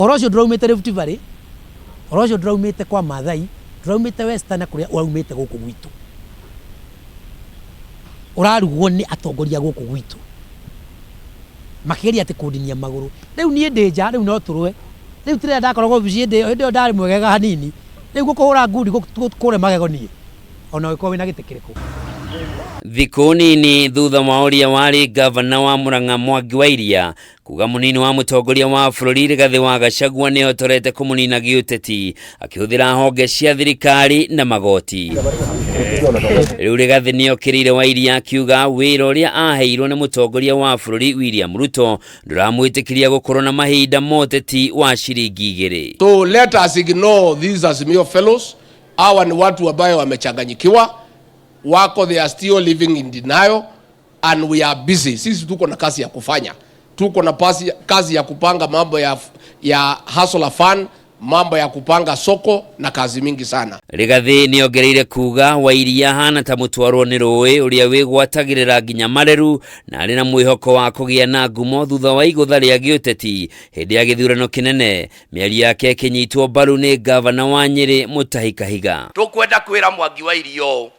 Orocio draumite Rift Valley, orocio draumite kwa Mathai, draumite Western kuria uraumite guku gwitu. Urarugwo ni atongoria guku gwitu. Makigeria ati kundinia maguru. Riu nie ndeja, riu no turwe. Riu tire ndakoragwo bici ndio ndari mwegega hanini. Riu gukuhura ngundi kure magego nie. Ona wiko wina gitikiriku. Thikũ nini thutha wa uria wari ngabana wa Murang'a Mwangi wa Iria kuga munini wa mutongoria wa bururi Rigathi wa Gachagua ni otorete kumunina giuteti akihuthira honge cia thirikari na magoti. Riu Rigathi niokiriire wa Iria akiuga wira uria aheirwo ni mutongoria wa bururi William Ruto nduramwitikiria gukorwo na mahinda moteti wa ciringi igiri. So let us ignore these Azimio fellows. Hawa ni watu ambao wamechanganyikiwa. Wako they are still living in denial and we are busy. Sisi tuko na kazi ya kufanya. Tuko na kazi ya kupanga mambo ya hustle fund, mambo ya kupanga soko na kazi mingi sana. Rigathi niongereire kuga wa Iria hana ta mutwarwo ni rũĩ uria wigwatagirira nginya mareru na ari na mwihoko wa kugia na ngumo thutha wa igutha ria giuteti hindi ya githurano kinene. Miari yake kinyitwo mbaru ni gavana wa Nyeri Mutahi Kahiga. Tukwenda kwira Mwangi wa Iria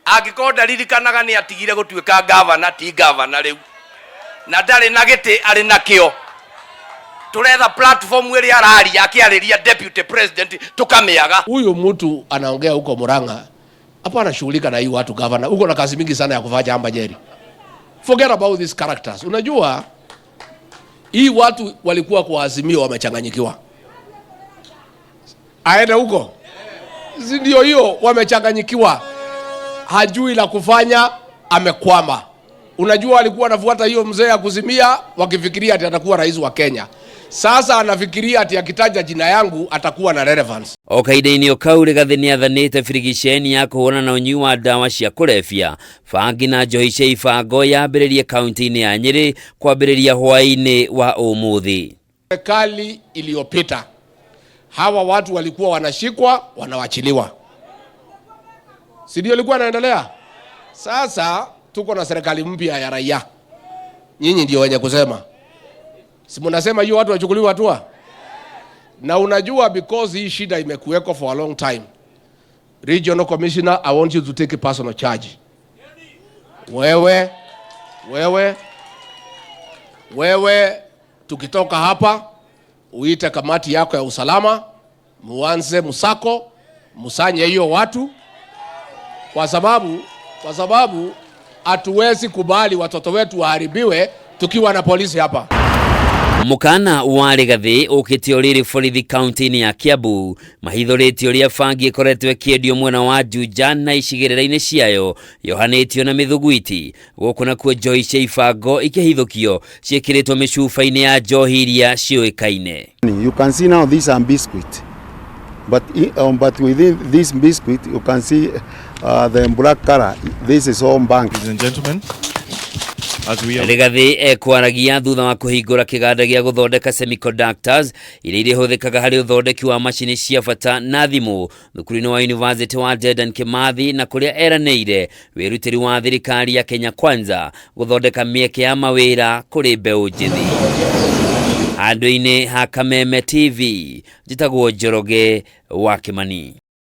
angĩkorwo ndaririkanaga nĩ atigire gũtuĩka gavana ti gavana rĩu na ndarĩ na gĩtĩ arĩ nakĩo. Turetha platform ĩrĩa araria akĩarĩria deputy president tukamĩaga. Huyu mtu anaongea huko Murang'a hapa anashughulika na hii watu gavana. Uko na kazi mingi sana ya kufanya hapa Nyeri. Forget about these characters. Unajua hii watu walikuwa kwa Azimio wamechanganyikiwa. Aende huko. Ndio hiyo wamechanganyikiwa. Hajui la kufanya, amekwama. Unajua alikuwa anafuata hiyo mzee ya kuzimia wakifikiria ati atakuwa rais wa Kenya. Sasa anafikiria ati akitaja jina yangu atakuwa na relevance. Okaide-inĩ kau Rigathi nĩ athanĩte birigiceni ya kũhũrana na ũnyui wa ndawa cia kũrebia, bangi na njohi cia ibango yambĩrĩrie kaunti-inĩ ya Nyeri kwambĩrĩria hwaĩ-inĩ wa ũmũthĩ. Serikali iliyopita hawa watu walikuwa wanashikwa, wanawachiliwa. Si ndio ilikuwa inaendelea? Sasa tuko na serikali mpya ya raia. Nyinyi ndio wenye kusema. Si mnasema hiyo watu wachukuliwe hatua? Na unajua because hii shida imekuweko for a long time. Regional Commissioner, I want you to take a personal charge. Wewe tukitoka hapa uite kamati yako ya usalama, muanze musako, musanye hiyo watu. Kwa sababu hatuwezi kubali watoto wetu waharibiwe tukiwa na polisi hapa. Mukana wa Rigathi ukitio riri borithi kaunti-inĩ ya Kiambu mahithũrĩtio ũrĩa bangi ĩkoretwo ĩkĩendio mwena wa Juja na icigĩrĩra-inĩ ciayo yohanĩtio na mĩthugwiti gũkũ nakuo njohi cia ibango ikĩhithũkio ciĩkĩrĩtwo mĩcuba-inĩ ya njohi iria ciũĩkaine. You can see now these are biscuit, but within this biscuit you can see the black color. This is all bank. Ladies and gentlemen, Rigathi ekwaragia thutha wa kuhingura kiganda gĩa guthondeka semiconductors iria irihũthĩkaga harĩ ũthondeki wa macini cia bata na thimũ thukuru-inĩ wa University wa Dedan Kimathi na kũrĩa eranĩire wĩrutĩri wa thirikari ya Kenya Kwanza guthondeka mĩeke ya mawĩra kũrĩ mbeũ njĩthĩ. Handũ-inĩ ha Kameme TV njĩtagwo Njoroge wa Kimani.